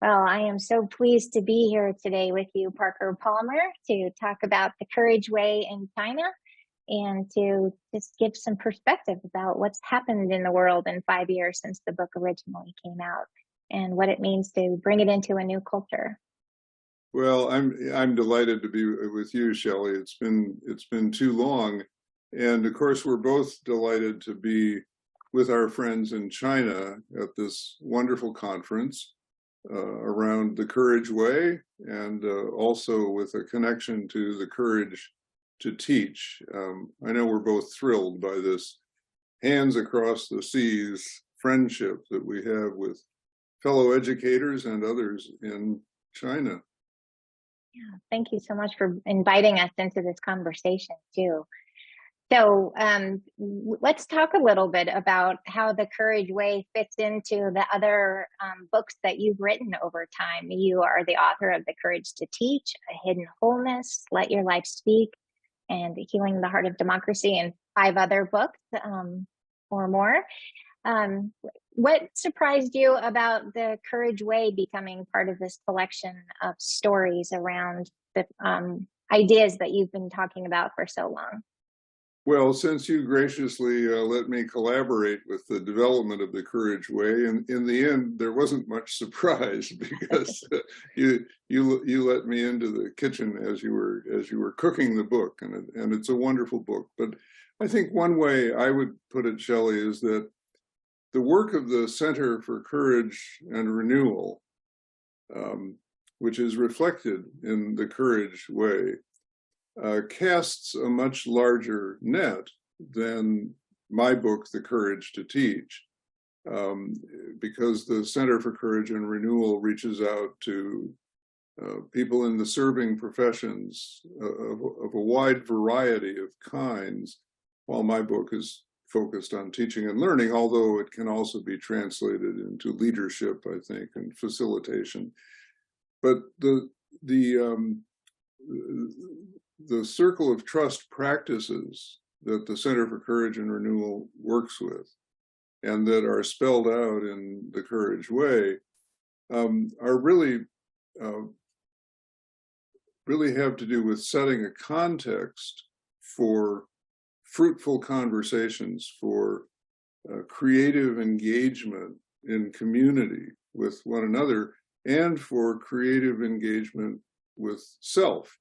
Well, I am so pleased to be here today with you, Parker Palmer, to talk about the Courage Way in China and to just give some perspective about what's happened in the world in 5 years since the book originally came out and what it means to bring it into a new culture. Well, I'm delighted to be with you, Shelly. It's been too long, and of course we're both delighted to be with our friends in China at this wonderful conference around the Courage Way, and also with a connection to the courage to teach. I know we're both thrilled by this hands across the seas friendship that we have with fellow educators and others in China. Yeah, thank you so much for inviting us into this conversation too. So let's talk a little bit about how the Courage Way fits into the other books that you've written over time. You are the author of The Courage to Teach, A Hidden Wholeness, Let Your Life Speak, and Healing the Heart of Democracy, and 5 other books or more. What surprised you about the Courage Way becoming part of this collection of stories around the ideas that you've been talking about for so long? Well, since you graciously let me collaborate with the development of the Courage Way, and in the end, there wasn't much surprise because you let me into the kitchen as you were cooking the book, and it's a wonderful book. But I think one way I would put it, Shelley, is that the work of the Center for Courage and Renewal, which is reflected in the Courage Way, casts a much larger net than my book, The Courage to Teach, because the Center for Courage and Renewal reaches out to people in the serving professions of a wide variety of kinds, while my book is focused on teaching and learning, although it can also be translated into leadership, I think, and facilitation. But the circle of trust practices that the Center for Courage and Renewal works with, and that are spelled out in the Courage Way, are really have to do with setting a context for fruitful conversations, for creative engagement in community with one another, and for creative engagement with self.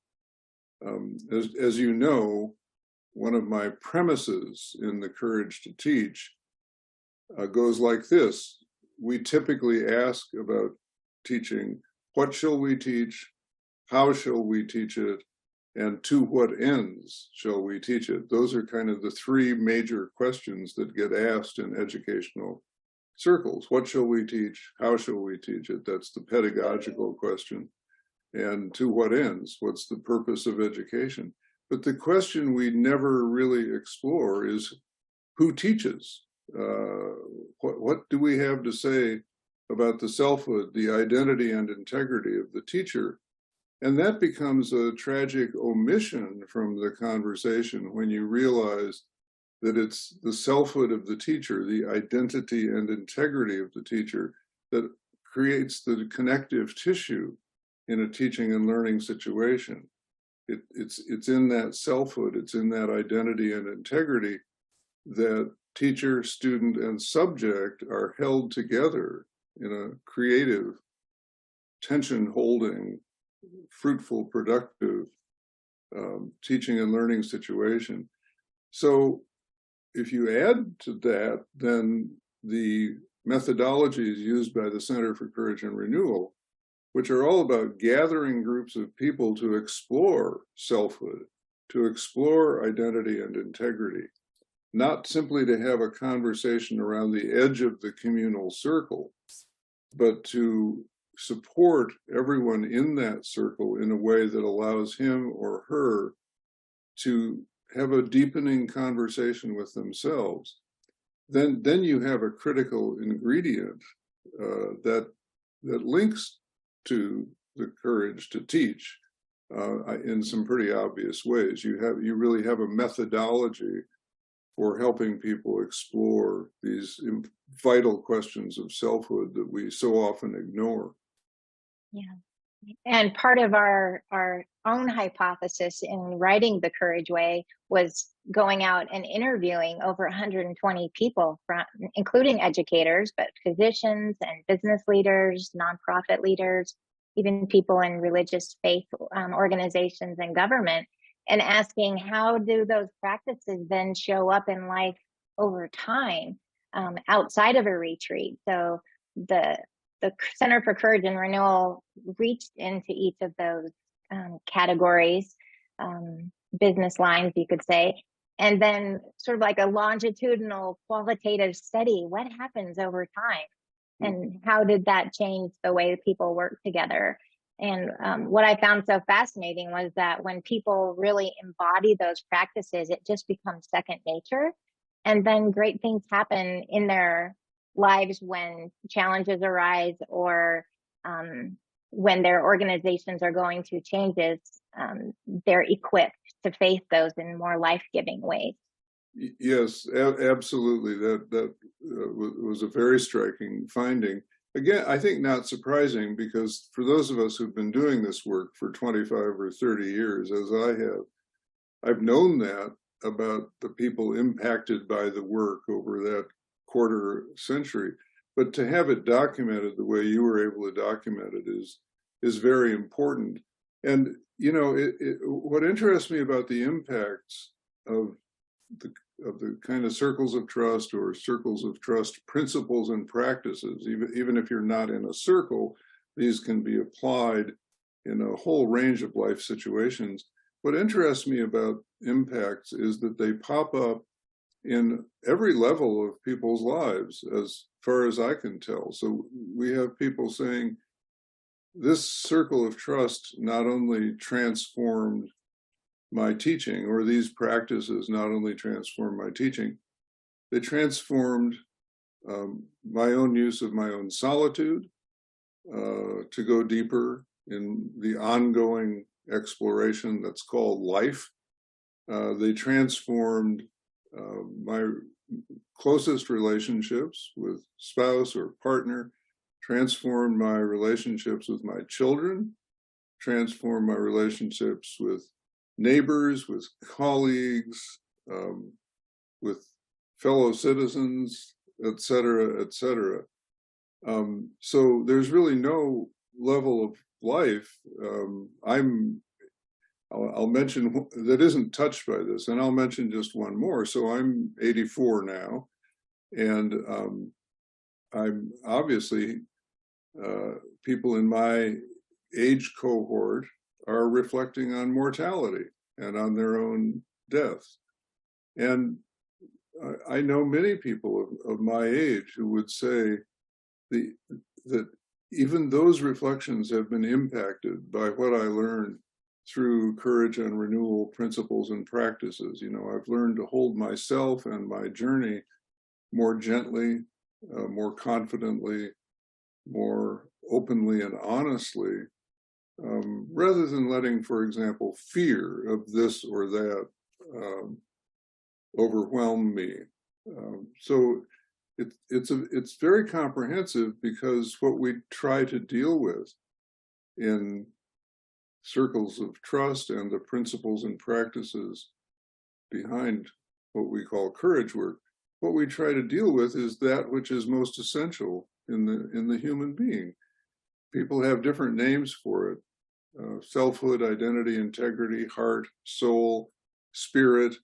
As you know, one of my premises in The Courage to Teach goes like this. We typically ask about teaching, what shall we teach? How shall we teach it? And to what ends shall we teach it? Those are kind of the 3 major questions that get asked in educational circles. What shall we teach? How shall we teach it? That's the pedagogical question. And to what ends? What's the purpose of education? But the question we never really explore is who teaches? What do we have to say about the selfhood, the identity and integrity of the teacher? And that becomes a tragic omission from the conversation when you realize that it's the selfhood of the teacher, the identity and integrity of the teacher, that creates the connective tissue in a teaching and learning situation. It's in that selfhood, it's in that identity and integrity that teacher, student, and subject are held together in a creative, tension-holding, fruitful, productive teaching and learning situation. So if you add to that, then the methodologies used by the Center for Courage and Renewal, which are all about gathering groups of people to explore selfhood, to explore identity and integrity, not simply to have a conversation around the edge of the communal circle, but to support everyone in that circle in a way that allows him or her to have a deepening conversation with themselves. Then you have a critical ingredient that links to the courage to teach in some pretty obvious ways. You really have a methodology for helping people explore these vital questions of selfhood that we so often ignore. Yeah. And part of our own hypothesis in writing The Courage Way was going out and interviewing over 120 people, from, including educators, but physicians and business leaders, nonprofit leaders, even people in religious faith organizations and government, and asking how do those practices then show up in life over time outside of a retreat. So the the Center for Courage and Renewal reached into each of those categories, business lines, you could say, and then sort of like a longitudinal qualitative study. What happens over time? And how did that change the way people work together? And what I found so fascinating was that when people really embody those practices, it just becomes second nature. And then great things happen in their lives when challenges arise, or when their organizations are going through changes, they're equipped to face those in more life-giving ways. Yes, absolutely. That was a very striking finding. Again, I think not surprising, because for those of us who've been doing this work for 25 or 30 years, as I have, I've known that about the people impacted by the work over that quarter century. But to have it documented the way you were able to document it is very important. And you know, what interests me about the impacts of the kind of circles of trust or circles of trust principles and practices, even if you're not in a circle, these can be applied in a whole range of life situations. What interests me about impacts is that they pop up in every level of people's lives, as far as I can tell. So we have people saying, this circle of trust not only transformed my teaching, or these practices not only transformed my teaching, they transformed my own use of my own solitude to go deeper in the ongoing exploration that's called life. They transformed my closest relationships with spouse or partner, transformed my relationships with my children, transformed my relationships with neighbors, with colleagues, with fellow citizens, et cetera, et cetera. So there's really no level of life I'll mention that isn't touched by this, and I'll mention just one more. So I'm 84 now, and I'm obviously people in my age cohort are reflecting on mortality and on their own death. And I know many people of my age who would say that even those reflections have been impacted by what I learned through courage and renewal principles and practices. You know, I've learned to hold myself and my journey more gently, more confidently, more openly and honestly, rather than letting, for example, fear of this or that overwhelm me. So it's very comprehensive, because what we try to deal with in circles of trust and the principles and practices behind what we call courage work, what we try to deal with is that which is most essential in the human being. People have different names for it: selfhood, identity, integrity, heart, soul, spirit,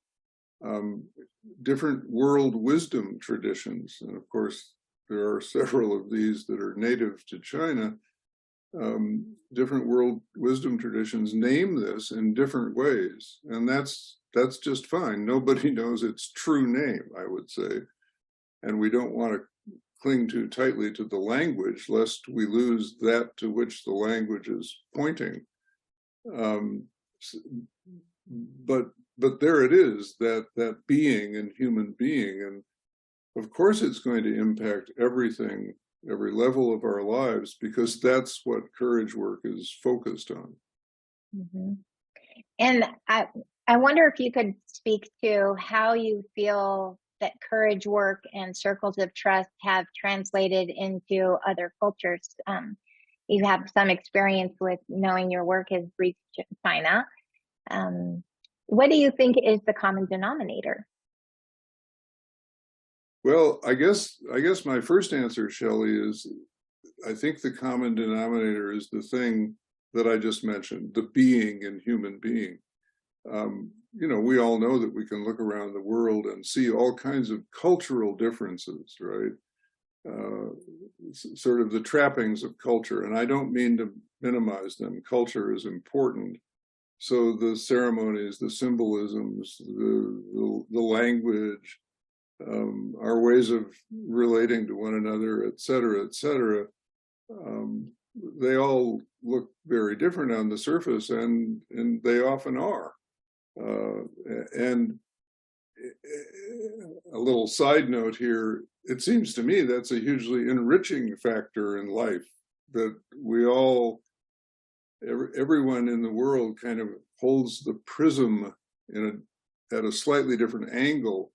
different world wisdom traditions. And of course, there are several of these that are native to China. Different world wisdom traditions name this in different ways, and that's just fine. Nobody knows its true name, I would say, and we don't want to cling too tightly to the language lest we lose that to which the language is pointing. But there it is, that being and human being, and of course it's going to impact everything, every level of our lives, because that's what courage work is focused on. Mm-hmm. And I wonder if you could speak to how you feel that courage work and circles of trust have translated into other cultures. you have some experience with knowing your work has reached China. What do you think is the common denominator? Well, I guess my first answer, Shelley, is I think the common denominator is the thing that I just mentioned, the being in human being. We all know that we can look around the world and see all kinds of cultural differences, right? Sort of the trappings of culture. And I don't mean to minimize them. Culture is important. So the ceremonies, the symbolisms, the language, our ways of relating to one another, et cetera, they all look very different on the surface, and they often are. And a little side note here, it seems to me that's a hugely enriching factor in life, that we all, everyone in the world kind of holds the prism at a slightly different angle,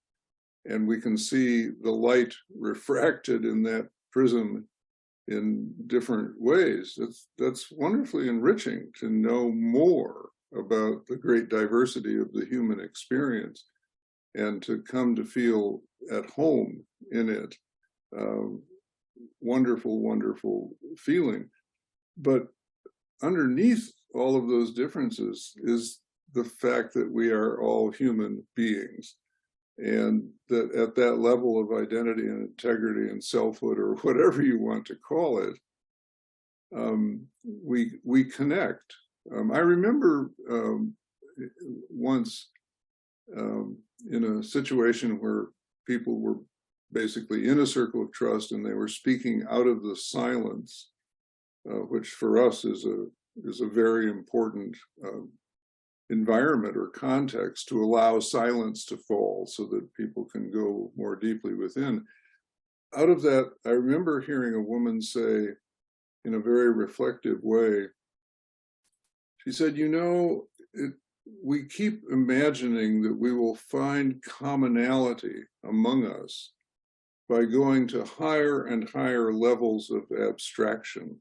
and we can see the light refracted in that prism in different ways. That's wonderfully enriching to know more about the great diversity of the human experience and to come to feel at home in it. Wonderful, wonderful feeling. But underneath all of those differences is the fact that we are all human beings, and that at that level of identity and integrity and selfhood, or whatever you want to call it, we connect. I remember once in a situation where people were basically in a circle of trust, and they were speaking out of the silence, which for us is a very important environment or context, to allow silence to fall so that people can go more deeply within. Out of that, I remember hearing a woman say, in a very reflective way, she said, we keep imagining that we will find commonality among us by going to higher and higher levels of abstraction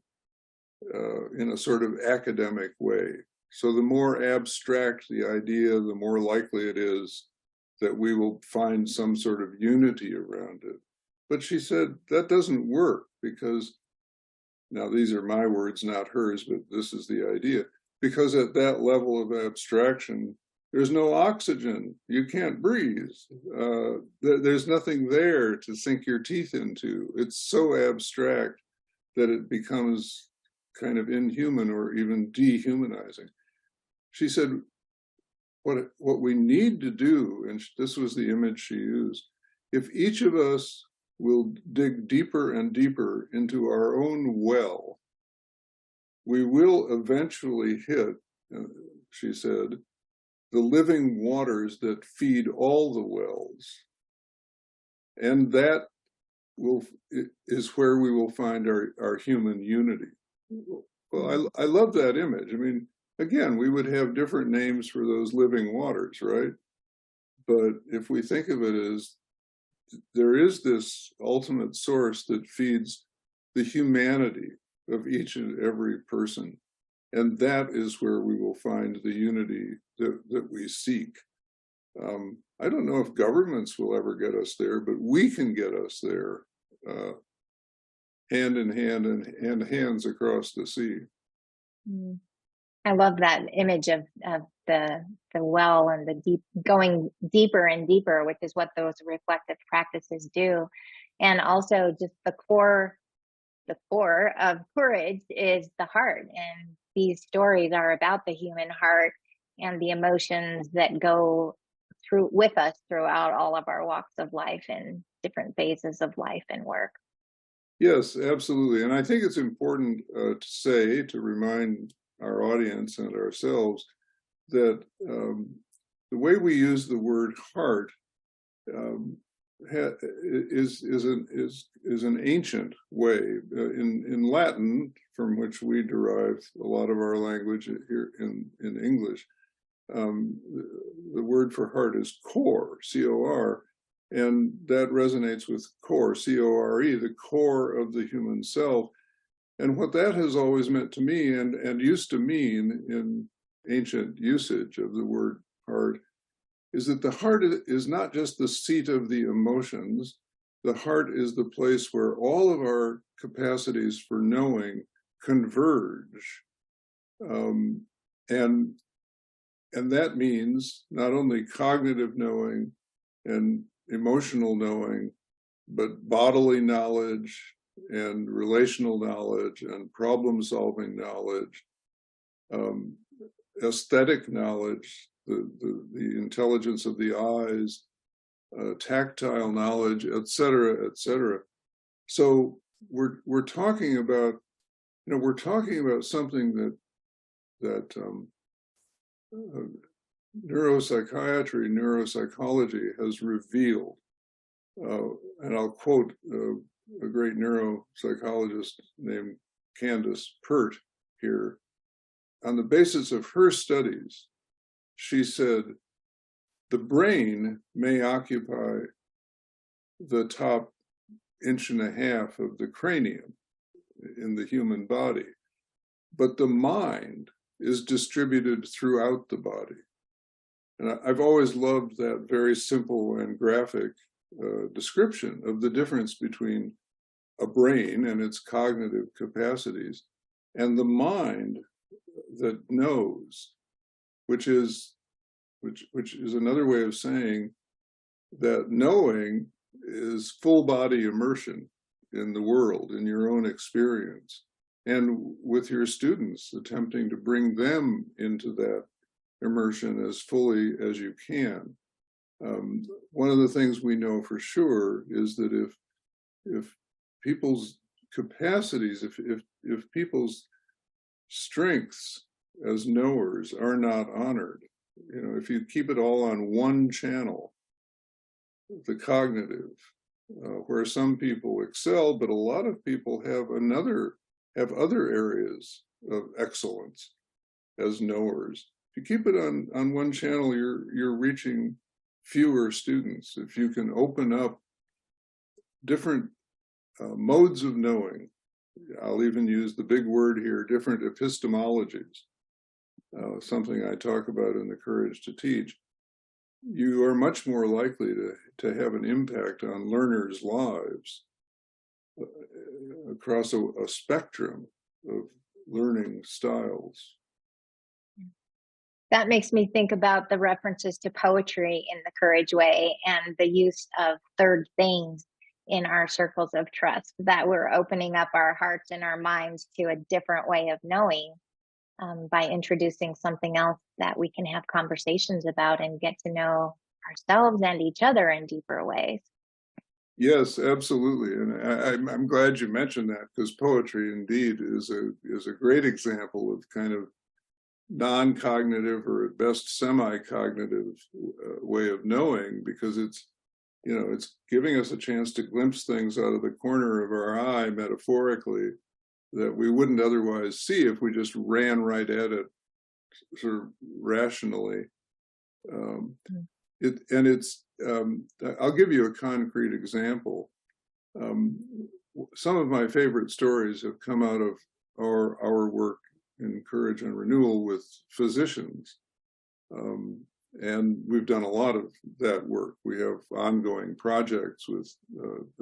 in a sort of academic way. So the more abstract the idea, the more likely it is that we will find some sort of unity around it. But she said that doesn't work, because, now these are my words, not hers, but this is the idea, because at that level of abstraction, there's no oxygen. You can't breathe. There's nothing there to sink your teeth into. It's so abstract that it becomes kind of inhuman or even dehumanizing. She said, what we need to do, and this was the image she used, if each of us will dig deeper and deeper into our own well, we will eventually hit, she said, the living waters that feed all the wells. And that is where we will find our human unity. Well, I love that image. I mean, again, we would have different names for those living waters, right? But if we think of it as there is this ultimate source that feeds the humanity of each and every person, and that is where we will find the unity that we seek. I don't know if governments will ever get us there, but we can get us there, hand in hand and hands across the sea. I love that image of the well and the deep, going deeper and deeper, which is what those reflective practices do. And also just the core of courage is the heart. And these stories are about the human heart and the emotions that go through with us throughout all of our walks of life and different phases of life and work. Yes, absolutely. And I think it's important to remind our audience and ourselves that the way we use the word heart is an ancient way. In Latin, from which we derive a lot of our language here in English, the word for heart is core, C-O-R, and that resonates with core, C-O-R-E, the core of the human self. And what that has always meant to me, and used to mean in ancient usage of the word heart, is that the heart is not just the seat of the emotions. The heart is the place where all of our capacities for knowing converge. And that means not only cognitive knowing and emotional knowing, but bodily knowledge and relational knowledge and problem-solving knowledge, aesthetic knowledge, the intelligence of the eyes, tactile knowledge, et cetera, et cetera. So we're talking about, we're talking about something that neuropsychiatry, neuropsychology has revealed. And I'll quote a great neuropsychologist named Candace Pert here. On the basis of her studies, she said, the brain may occupy the top 1.5 inches of the cranium in the human body, but the mind is distributed throughout the body. And I've always loved that very simple and graphic description of the difference between a brain and its cognitive capacities and the mind that knows, which is another way of saying that knowing is full body immersion in the world, in your own experience, and with your students, attempting to bring them into that immersion as fully as you can. One of the things we know for sure is that if people's capacities, if people's strengths as knowers are not honored, if you keep it all on one channel, the cognitive, where some people excel, but a lot of people have other areas of excellence as knowers. If you keep it on one channel, you're reaching fewer students. If you can open up different modes of knowing, I'll even use the big word here, different epistemologies, something I talk about in the Courage to Teach, you are much more likely to have an impact on learners' lives across a spectrum of learning styles. That makes me think about the references to poetry in the Courage Way and the use of third things in our circles of trust, that we're opening up our hearts and our minds to a different way of knowing by introducing something else that we can have conversations about and get to know ourselves and each other in deeper ways. Yes, absolutely. And I'm glad you mentioned that, because poetry indeed is a great example of kind of non-cognitive, or at best semi-cognitive way of knowing, because it's giving us a chance to glimpse things out of the corner of our eye, metaphorically, that we wouldn't otherwise see if we just ran right at it sort of rationally. I'll give you a concrete example. Some of my favorite stories have come out of our work in Courage and Renewal with physicians. And we've done a lot of that work. We have ongoing projects with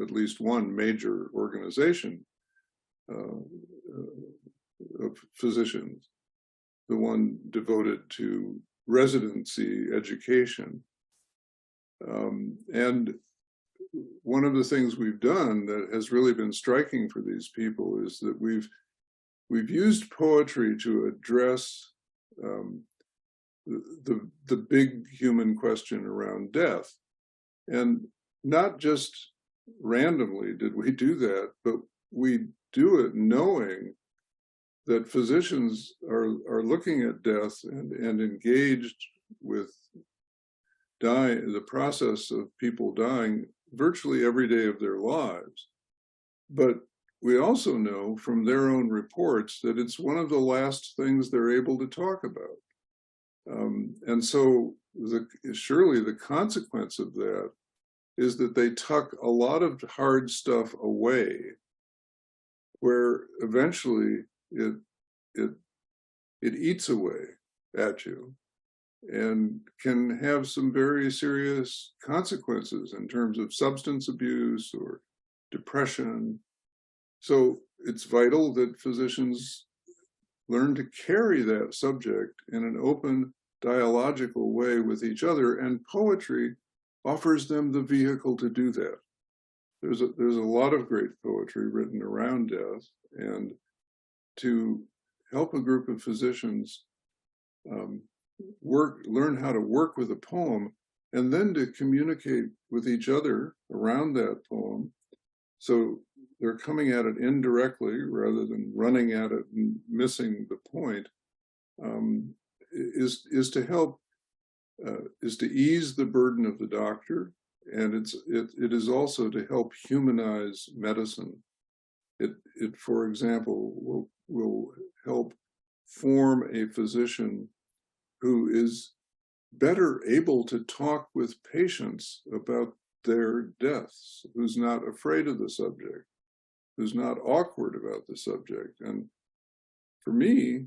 at least one major organization of physicians, the one devoted to residency education. And one of the things we've done that has really been striking for these people is that we've used poetry to address the big human question around death. And not just randomly did we do that, but we do it knowing that physicians are looking at death and engaged with the process of people dying virtually every day of their lives. But we also know from their own reports that it's one of the last things they're able to talk about. And so surely the consequence of that is that they tuck a lot of hard stuff away where eventually it it it eats away at you and can have some very serious consequences in terms of substance abuse or depression. So it's vital that physicians learn to carry that subject in an open, dialogical way with each other, and poetry offers them the vehicle to do that. There's a lot of great poetry written around death, and to help a group of physicians learn how to work with a poem, and then to communicate with each other around that poem, so they're coming at it indirectly rather than running at it and missing the point, is to help, is to ease the burden of the doctor, and it is also to help humanize medicine. It for example, will help form a physician who is better able to talk with patients about their deaths, who's not afraid of the subject, who's not awkward about the subject. And for me,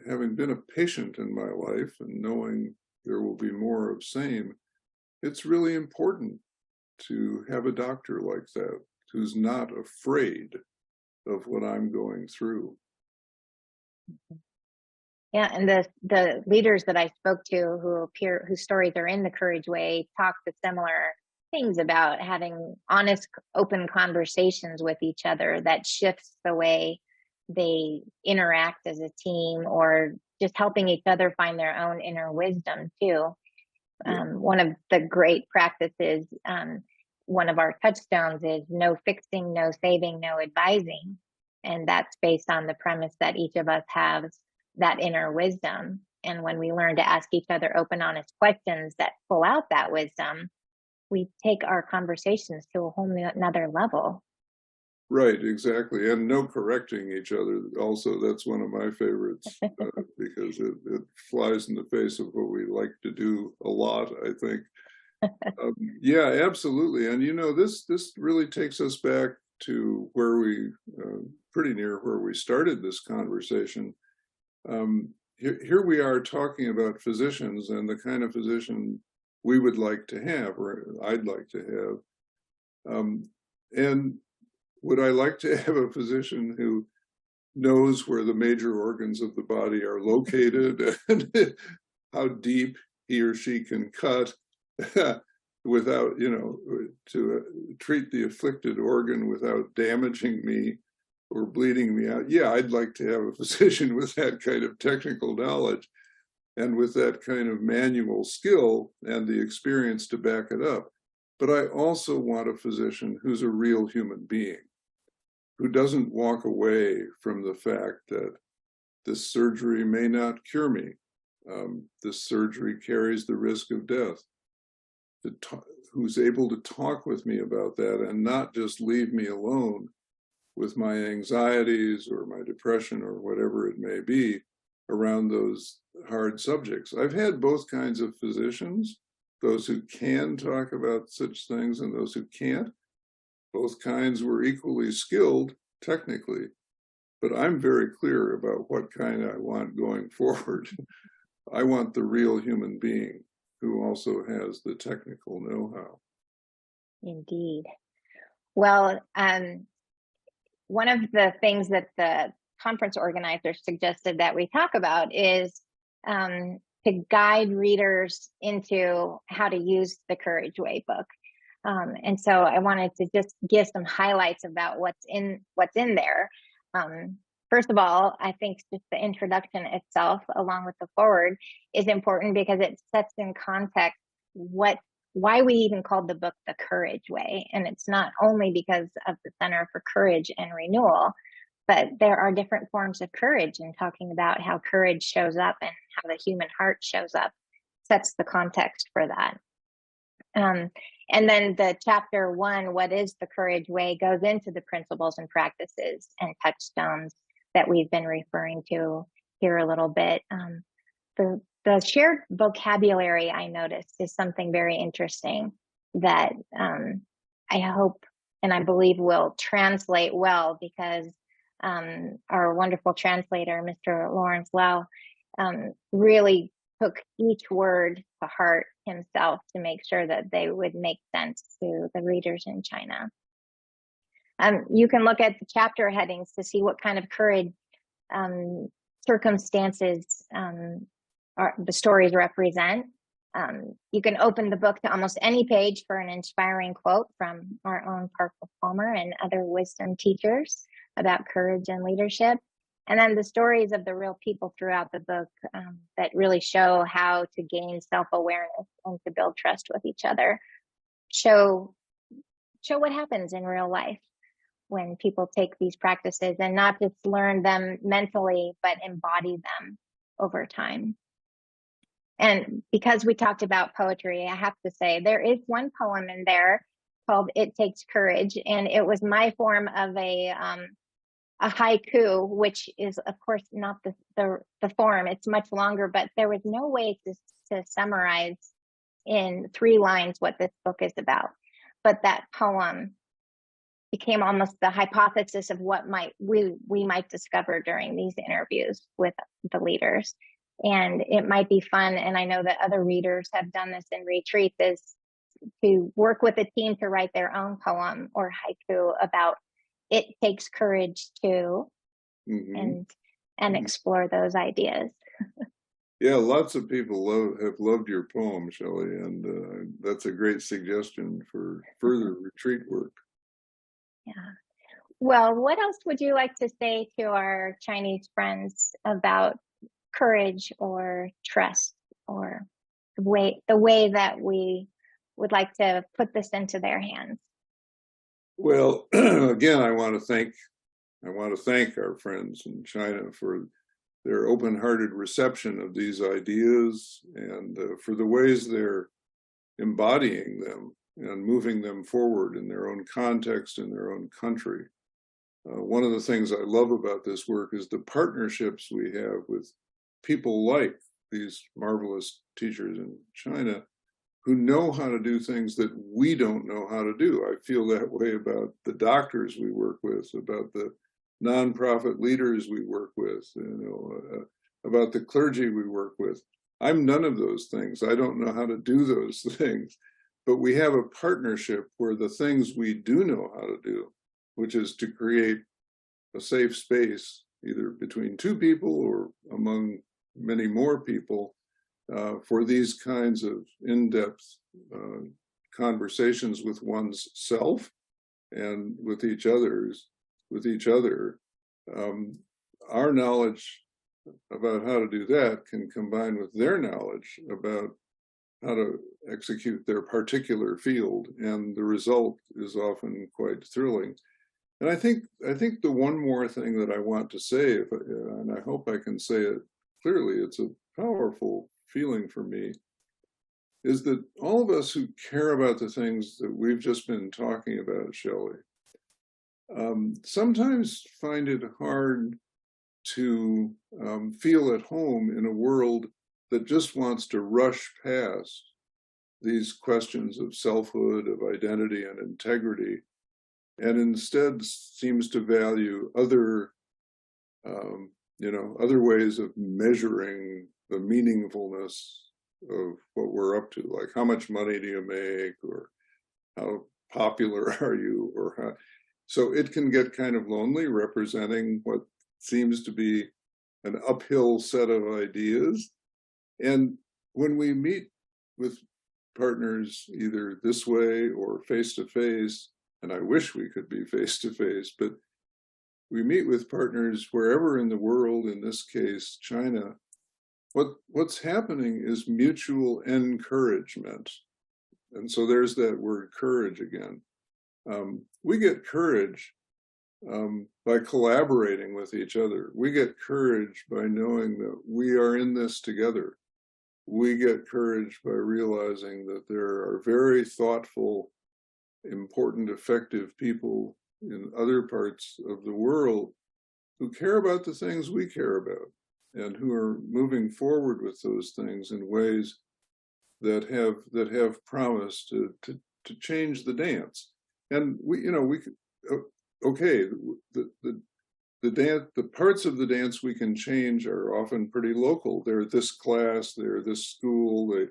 having been a patient in my life and knowing there will be more of same, it's really important to have a doctor like that who's not afraid of what I'm going through. Yeah, and the leaders that I spoke to whose stories are in the Courage Way talk to similar things about having honest, open conversations with each other that shifts the way they interact as a team, or just helping each other find their own inner wisdom too. Yeah. One of the great practices, one of our touchstones is no fixing, no saving, no advising. And that's based on the premise that each of us has that inner wisdom. And when we learn to ask each other open, honest questions that pull out that wisdom, we take our conversations to a whole another level. Right, exactly. And no correcting each other. Also, that's one of my favorites because it flies in the face of what we like to do a lot, I think. Yeah, absolutely. And you know, this really takes us back to where we, pretty near where we started this conversation. Here we are talking about physicians and the kind of physician we would like to have, or I'd like to have. And would I like to have a physician who knows where the major organs of the body are located and how deep he or she can cut without, you know, to treat the afflicted organ without damaging me or bleeding me out? Yeah, I'd like to have a physician with that kind of technical knowledge and with that kind of manual skill and the experience to back it up. But I also want a physician who's a real human being, who doesn't walk away from the fact that this surgery may not cure me. This surgery carries the risk of death. Who's able to talk with me about that and not just leave me alone with my anxieties or my depression or whatever it may be around those hard subjects. I've had both kinds of physicians, those who can talk about such things and those who can't. Both kinds were equally skilled technically, but I'm very clear about what kind I want going forward. I want the real human being who also has the technical know-how. Indeed. Well, one of the things that the conference organizers suggested that we talk about is to guide readers into how to use the Courage Way book. And so I wanted to just give some highlights about what's in there. First of all, I think just the introduction itself, along with the foreword, is important because it sets in context why we even called the book The Courage Way. And it's not only because of the Center for Courage and Renewal, but there are different forms of courage, and talking about how courage shows up and how the human heart shows up sets the context for that. And then the chapter 1, What is the Courage Way, goes into the principles and practices and touchstones that we've been referring to here a little bit. The shared vocabulary, I noticed, is something very interesting that I hope and I believe will translate well, because our wonderful translator, Mr. Lawrence Lau, really took each word to heart himself to make sure that they would make sense to the readers in China. You can look at the chapter headings to see what kind of courage circumstances the stories represent. You can open the book to almost any page for an inspiring quote from our own Parker Palmer and other wisdom teachers about courage and leadership. And then the stories of the real people throughout the book that really show how to gain self-awareness and to build trust with each other. Show what happens in real life when people take these practices and not just learn them mentally, but embody them over time. And because we talked about poetry, I have to say there is one poem in there called "It Takes Courage," and it was my form of a haiku, which is of course not the form. It's much longer, but there was no way to summarize in 3 lines what this book is about. But that poem became almost the hypothesis of what we might discover during these interviews with the leaders. And it might be fun, and I know that other readers have done this in retreats, is to work with a team to write their own poem or haiku about it takes courage to, and explore those ideas. Yeah, lots of people have loved your poem, Shelly, and that's a great suggestion for further retreat work. Yeah. Well, what else would you like to say to our Chinese friends about courage or trust, or the way that we would like to put this into their hands? Well, again, I want to thank our friends in China for their open-hearted reception of these ideas and for the ways they're embodying them and moving them forward in their own context, in their own country. One of the things I love about this work is the partnerships we have with people like these marvelous teachers in China who know how to do things that we don't know how to do. I feel that way about the doctors we work with, about the nonprofit leaders we work with, about the clergy we work with. I'm none of those things. I don't know how to do those things, but we have a partnership where the things we do know how to do, which is to create a safe space, either between 2 people or among many more people, for these kinds of in-depth conversations with one's self and with each other. Our knowledge about how to do that can combine with their knowledge about how to execute their particular field, and the result is often quite thrilling. And I think the one more thing that I want to say, and I hope I can say it clearly, it's a powerful feeling for me, is that all of us who care about the things that we've just been talking about, Shelly, sometimes find it hard to feel at home in a world that just wants to rush past these questions of selfhood, of identity and integrity, and instead seems to value other ways of measuring the meaningfulness of what we're up to, like how much money do you make, or how popular are you, or how. So it can get kind of lonely representing what seems to be an uphill set of ideas. And when we meet with partners either this way or face-to-face, and I wish we could be face-to-face, but we meet with partners wherever in the world, in this case, China, what's happening is mutual encouragement. And so there's that word courage again. We get courage by collaborating with each other. We get courage by knowing that we are in this together. We get courage by realizing that there are very thoughtful, important, effective people in other parts of the world who care about the things we care about and who are moving forward with those things in ways that have promised to change the dance. And we could, okay, the the parts of the dance we can change are often pretty local. They're this class, they're this school, they,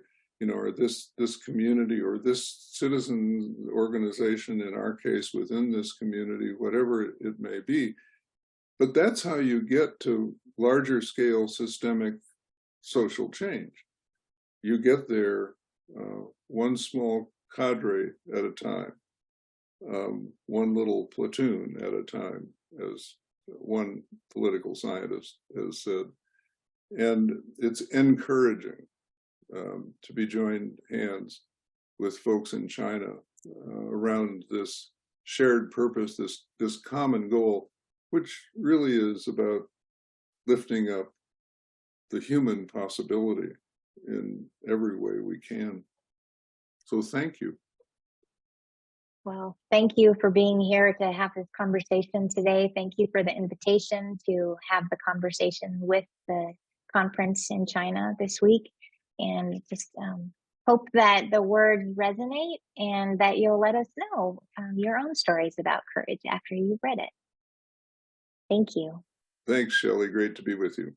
or this community, or this citizen organization, in our case, within this community, whatever it may be. But that's how you get to larger scale systemic social change. You get there one small cadre at a time, one little platoon at a time, as one political scientist has said. And it's encouraging to be joined hands with folks in China around this shared purpose, this common goal, which really is about lifting up the human possibility in every way we can. So thank you. Well, thank you for being here to have this conversation today. Thank you for the invitation to have the conversation with the conference in China this week. And just hope that the words resonate and that you'll let us know your own stories about courage after you've read it. Thank you. Thanks, Shelly. Great to be with you.